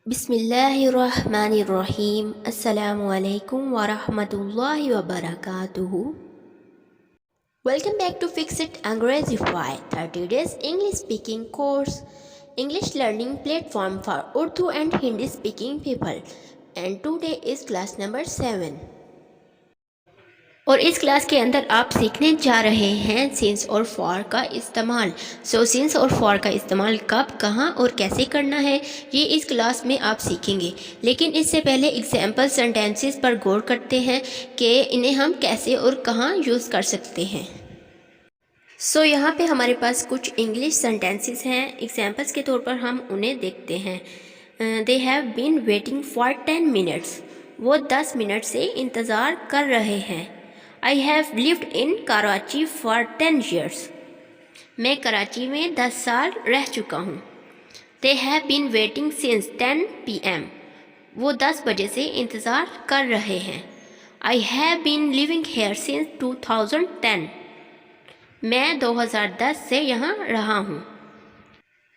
بسم اللہ الرحمن الرحیم السلام علیکم ورحمۃ اللہ وبرکاتہ. ویلکم بیک ٹو فکسڈ انگریزی five 30 days English speaking course, English learning platform for Urdu and Hindi speaking people. And today is class number 7. اور اس کلاس کے اندر آپ سیکھنے جا رہے ہیں سنس اور فار کا استعمال. سنس اور فار کا استعمال کب، کہاں اور کیسے کرنا ہے، یہ اس کلاس میں آپ سیکھیں گے. لیکن اس سے پہلے ایگزامپل سینٹینسز پر غور کرتے ہیں کہ انہیں ہم کیسے اور کہاں یوز کر سکتے ہیں. یہاں پہ ہمارے پاس کچھ انگلش سینٹینسز ہیں. ایگزامپلس کے طور پر ہم انہیں دیکھتے ہیں. They have been waiting for 10 minutes. وہ 10 منٹ سے انتظار کر رہے ہیں. I have lived in Karachi for 10 years. میں کراچی میں 10 سال رہ چکا ہوں. They have been waiting since 10 p.m. وہ 10 بجے سے انتظار کر رہے ہیں. I have been living here since 2010. میں 2010 سے یہاں رہا ہوں.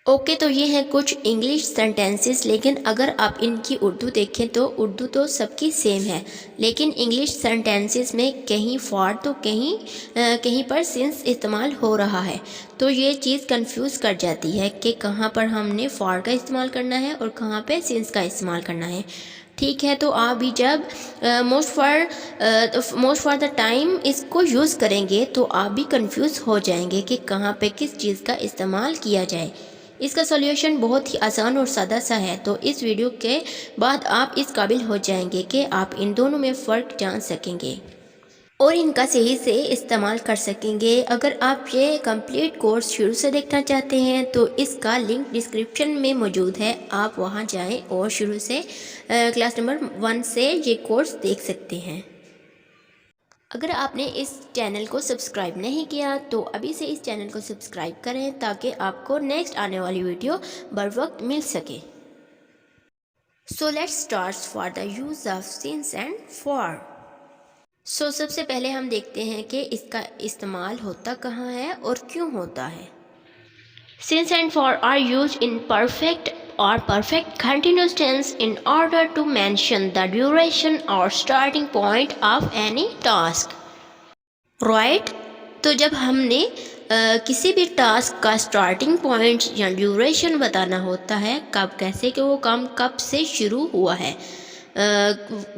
اوکے تو یہ ہیں کچھ انگلش سینٹینسز. لیکن اگر آپ ان کی اردو دیکھیں تو اردو تو سب کی سیم ہے، لیکن انگلش سینٹینسز میں کہیں فار تو کہیں پر سنس استعمال ہو رہا ہے. تو یہ چیز کنفیوز کر جاتی ہے کہ کہاں پر ہم نے فار کا استعمال کرنا ہے اور کہاں پہ سنس کا استعمال کرنا ہے. ٹھیک ہے، تو آپ بھی جب موسٹ فار دا ٹائم اس کو یوز کریں گے تو آپ بھی کنفیوز ہو جائیں گے کہ کہاں پہ کس چیز کا استعمال کیا جائے. اس کا سولیوشن بہت ہی آسان اور سادہ سا ہے. تو اس ویڈیو کے بعد آپ اس قابل ہو جائیں گے کہ آپ ان دونوں میں فرق جان سکیں گے اور ان کا صحیح سے استعمال کر سکیں گے. اگر آپ یہ کمپلیٹ کورس شروع سے دیکھنا چاہتے ہیں تو اس کا لنک ڈسکرپشن میں موجود ہے. آپ وہاں جائیں اور شروع سے کلاس نمبر 1 سے یہ کورس دیکھ سکتے ہیں. اگر آپ نے اس چینل کو سبسکرائب نہیں کیا تو ابھی سے اس چینل کو سبسکرائب کریں تاکہ آپ کو نیکسٹ آنے والی ویڈیو بر وقت مل سکے. Let's start for the use of since and for. سب سے پہلے ہم دیکھتے ہیں کہ اس کا استعمال ہوتا کہاں ہے اور کیوں ہوتا ہے. Since and for are used in perfect or perfect continuous tense in order to mention the duration or starting point of any task. Right? تو جب ہم نے کسی بھی ٹاسک کا اسٹارٹنگ پوائنٹ یا ڈیوریشن بتانا ہوتا ہے، کب کیسے کہ وہ کام کب سے شروع ہوا ہے،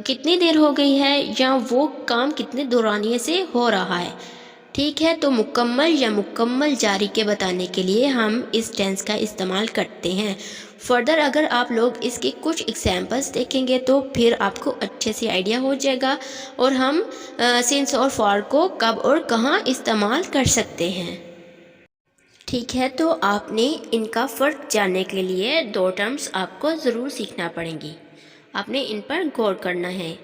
کتنی دیر ہو گئی ہے، یا وہ کام کتنے دورانیے سے ہو رہا ہے. ٹھیک ہے، تو مکمل جاری کے بتانے کے لیے ہم اس ٹینس کا استعمال کرتے ہیں. فردر اگر آپ لوگ اس کی کچھ ایگزامپلس دیکھیں گے تو پھر آپ کو اچھے سے آئیڈیا ہو جائے گا اور ہم سنس اور فار کو کب اور کہاں استعمال کر سکتے ہیں. ٹھیک ہے، تو آپ نے ان کا فرق جاننے کے لیے 2 ٹرمز آپ کو ضرور سیکھنا پڑیں گی. آپ نے ان پر غور کرنا ہے.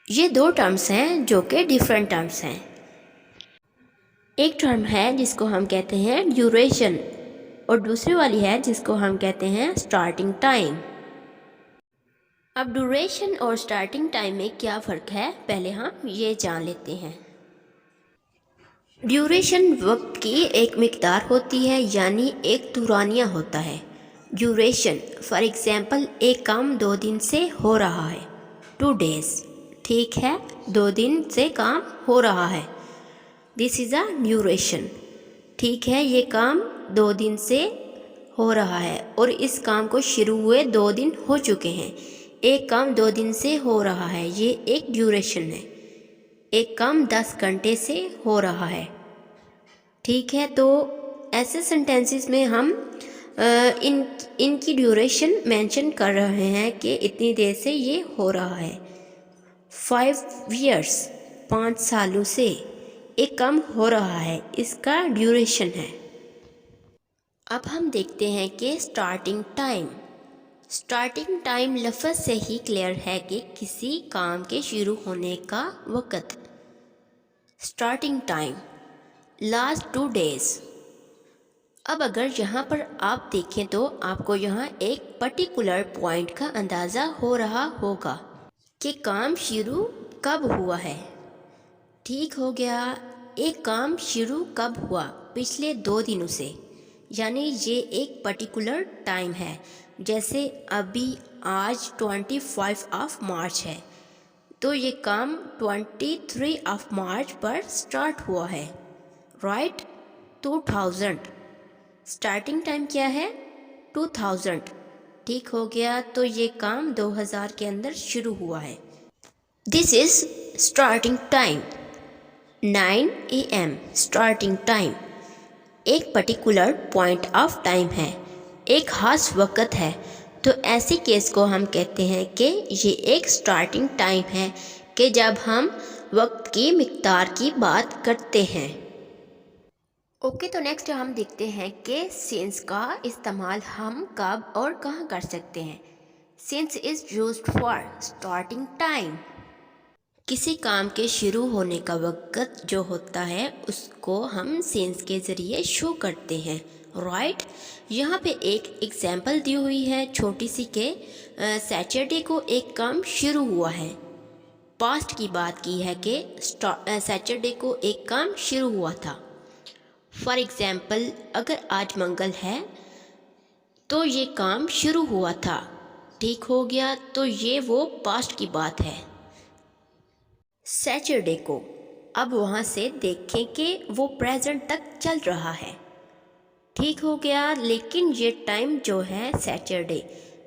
یہ 2 ٹرمز ہیں جو کہ ڈیفرنٹ ٹرمز ہیں. ایک ٹرم ہے جس کو ہم کہتے ہیں ڈیوریشن اور دوسری والی ہے جس کو ہم کہتے ہیں اسٹارٹنگ ٹائم. اب ڈیوریشن اور اسٹارٹنگ ٹائم میں کیا فرق ہے، پہلے ہم یہ جان لیتے ہیں. ڈیوریشن وقت کی ایک مقدار ہوتی ہے، یعنی ایک دورانیہ ہوتا ہے. ڈیوریشن فار ایگزامپل ایک کام 2 دن سے ہو رہا ہے، 2 days. ٹھیک ہے، 2 دن سے کام ہو رہا ہے. This is a duration. ٹھیک ہے، یہ کام 2 دن سے ہو رہا ہے اور اس کام کو شروع ہوئے 2 دن ہو چکے ہیں. ایک کام 2 دن سے ہو رہا ہے، یہ ایک ڈیوریشن ہے. ایک کام 10 گھنٹے سے ہو رہا ہے. ٹھیک ہے، تو ایسے سینٹینسز میں ہم ان کی ڈیوریشن مینشن کر رہے ہیں کہ اتنی دیر سے یہ ہو رہا ہے. 5 years 5 سالوں سے ایک کام ہو رہا ہے، اس کا ڈیوریشن ہے. اب ہم دیکھتے ہیں کہ اسٹارٹنگ ٹائم. اسٹارٹنگ ٹائم لفظ سے ہی کلیئر ہے کہ کسی کام کے شروع ہونے کا وقت. Starting time last 2 days. اب اگر یہاں پر آپ دیکھیں تو آپ کو یہاں ایک پرٹیکولر پوائنٹ کا اندازہ ہو رہا ہوگا کہ کام شروع کب ہوا ہے. ٹھیک ہو گیا، ایک کام شروع کب ہوا، پچھلے 2 دنوں سے، یعنی یہ ایک پرٹیکولر ٹائم ہے. جیسے ابھی آج 25 آف مارچ ہے تو یہ کام 23 آف مارچ پر سٹارٹ ہوا ہے، رائٹ؟ 2000 سٹارٹنگ ٹائم کیا ہے؟ 2000، ٹھیک ہو گیا؟ تو یہ کام 2000 کے اندر شروع ہوا ہے. This is starting time. 9 AM starting time ایک پرٹیکولر پوائنٹ آف ٹائم ہے، ایک خاص وقت ہے. تو ایسی کیس کو ہم کہتے ہیں کہ یہ ایک اسٹارٹنگ ٹائم ہے کہ جب ہم وقت کی مقدار کی بات کرتے ہیں. اوکے، تو نیکسٹ ہم دیکھتے ہیں کہ سنس کا استعمال ہم کب اور کہاں کر سکتے ہیں. Since is used for starting time. کسی کام کے شروع ہونے کا وقت جو ہوتا ہے اس کو ہم سنس کے ذریعے شو کرتے ہیں، رائٹ؟ یہاں پہ ایک ایگزامپل دی ہوئی ہے چھوٹی سی کہ سیٹرڈے کو ایک کام شروع ہوا ہے. پاسٹ کی بات کی ہے کہ سیٹرڈے کو ایک کام شروع ہوا تھا. فار ایگزامپل اگر آج منگل ہے تو یہ کام شروع ہوا تھا، ٹھیک ہو گیا؟ تو یہ وہ پاسٹ کی بات ہے. سیٹرڈے کو اب وہاں سے دیکھیں کہ وہ پریزنٹ تک چل رہا ہے، ٹھیک ہو گیا؟ لیکن یہ ٹائم جو ہے سیٹرڈے،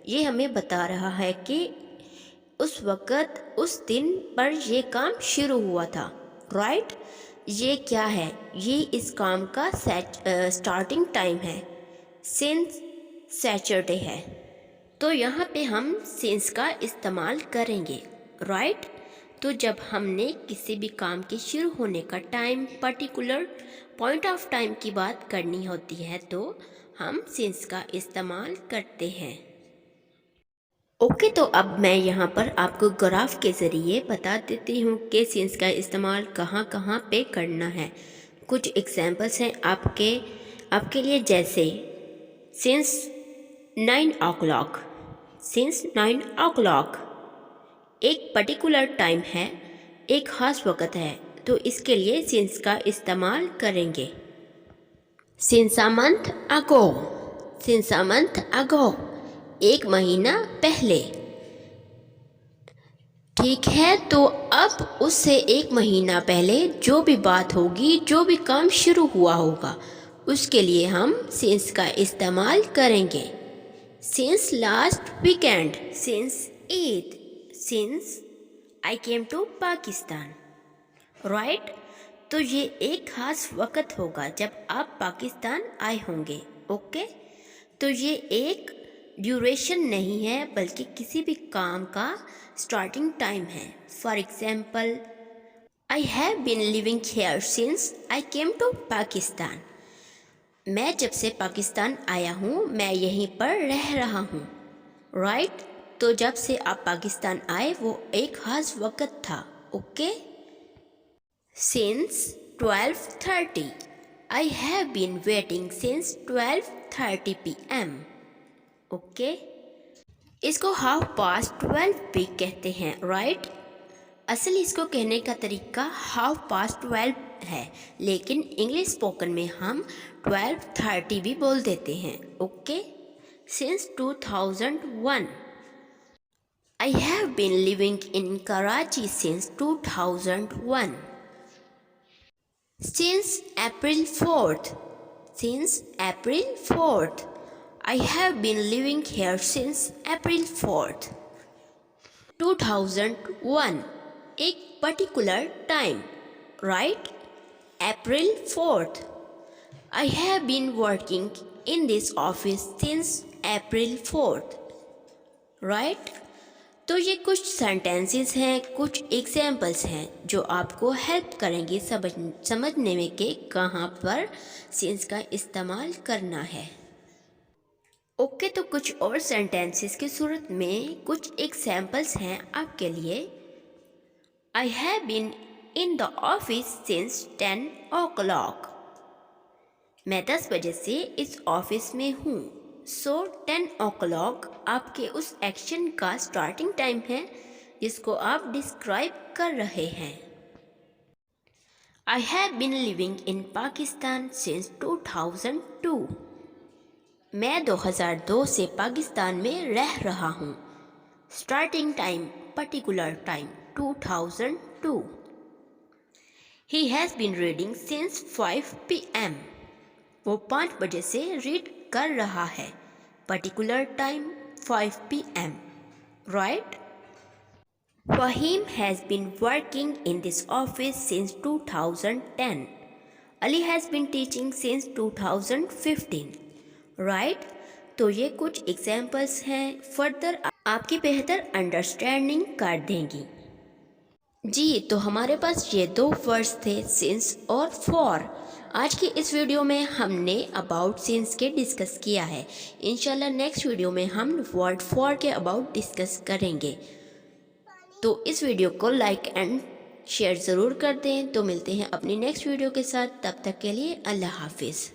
یہ ہمیں بتا رہا ہے کہ اس وقت اس دن پر یہ کام شروع ہوا تھا، رائٹ؟ یہ کیا ہے؟ یہ اس کام کا اسٹارٹنگ ٹائم ہے، سنس سیٹرڈے ہے. تو یہاں پہ ہم سنس کا استعمال کریں گے، رائٹ؟ تو جب ہم نے کسی بھی کام کے شروع ہونے کا time, particular point of time کی بات کرنی ہوتی ہے تو ہم سنس کا استعمال کرتے ہیں. اوکے، تو اب میں یہاں پر آپ کو گراف کے ذریعے بتا دیتی ہوں کہ سنس کا استعمال کہاں کہاں پہ کرنا ہے. کچھ ایگزامپلس ہیں آپ کے لیے، جیسے سنس 9 o'clock. سنس 9 o'clock ایک پرٹیکولر ٹائم ہے، ایک خاص وقت ہے، تو اس کے لیے سنس کا استعمال کریں گے. Since a month ago. Since a month ago ایک مہینہ پہلے، ٹھیک ہے؟ تو اب اس سے ایک مہینہ پہلے جو بھی بات ہوگی، جو بھی کام شروع ہوا ہوگا، اس کے لیے ہم سنس کا استعمال کریں گے. Since last weekend. Since Eid. Since I came to Pakistan, right? تو یہ ایک خاص وقت ہوگا جب آپ پاکستان آئے ہوں گے، اوکے؟ تو یہ ایک ڈیوریشن نہیں ہے بلکہ کسی بھی کام کا اسٹارٹنگ ٹائم ہے. For example I have been living here since I came to Pakistan. میں جب سے پاکستان آیا ہوں میں یہیں پر رہ رہا ہوں، رائٹ؟ تو جب سے آپ پاکستان آئے وہ ایک خاص وقت تھا، okay? Since 12:30. I have been waiting since 12:30 PM. Okay, اس کو 12:30 بھی کہتے ہیں، رائٹ؟ اصل اس کو کہنے کا طریقہ 12:30 ہے، لیکن انگلش اسپوکن میں ہم 12:30 بھی بول دیتے ہیں، okay? Since 2001. I have been living in Karachi since 2001. Since April 4th. Since April 4th. I have been living here since April 4th. 2001. ایک particular time, right? April 4th. I have been working in this office since April 4th. Right? تو یہ کچھ sentences ہیں، کچھ examples ہیں جو آپ کو ہیلپ کریں گے سمجھنے میں کہ کہاں پر سنس کا استعمال کرنا ہے. اوکے، تو کچھ اور سینٹینسز کی صورت میں کچھ ایگزامپلس ہیں آپ کے لیے. آئی have been in the office since 10 o'clock. میں 10 بجے سے اس آفس میں ہوں. سو 10 o'clock آپ کے اس ایکشن کا اسٹارٹنگ ٹائم ہے جس کو آپ ڈسکرائب کر رہے ہیں. I have been living in Pakistan since 2002. میں 2002 سے پاکستان میں رہ رہا ہوں. Starting time particular time 2002. He has been reading since 5 p.m. وہ 5 بجے سے ریڈ کر رہا ہے. Particular time 5 p.m. Right? Fahim has been working in this office since 2010. Ali has been teaching since 2015. Right? تو یہ کچھ ایگزامپلس ہیں، فردر آپ کی بہتر انڈرسٹینڈنگ کر دیں گی. جی تو ہمارے پاس یہ دو ورڈز تھے، سنس اور فار. آج کی اس ویڈیو میں ہم نے اباؤٹ سنس کے ڈسکس کیا ہے. انشاءاللہ نیکسٹ ویڈیو میں ہم ورڈ فار کے اباؤٹ ڈسکس کریں گے. تو اس ویڈیو کو لائک اینڈ شیئر ضرور کر دیں. تو ملتے ہیں اپنی نیکسٹ ویڈیو کے ساتھ، تب تک کے لیے اللہ حافظ.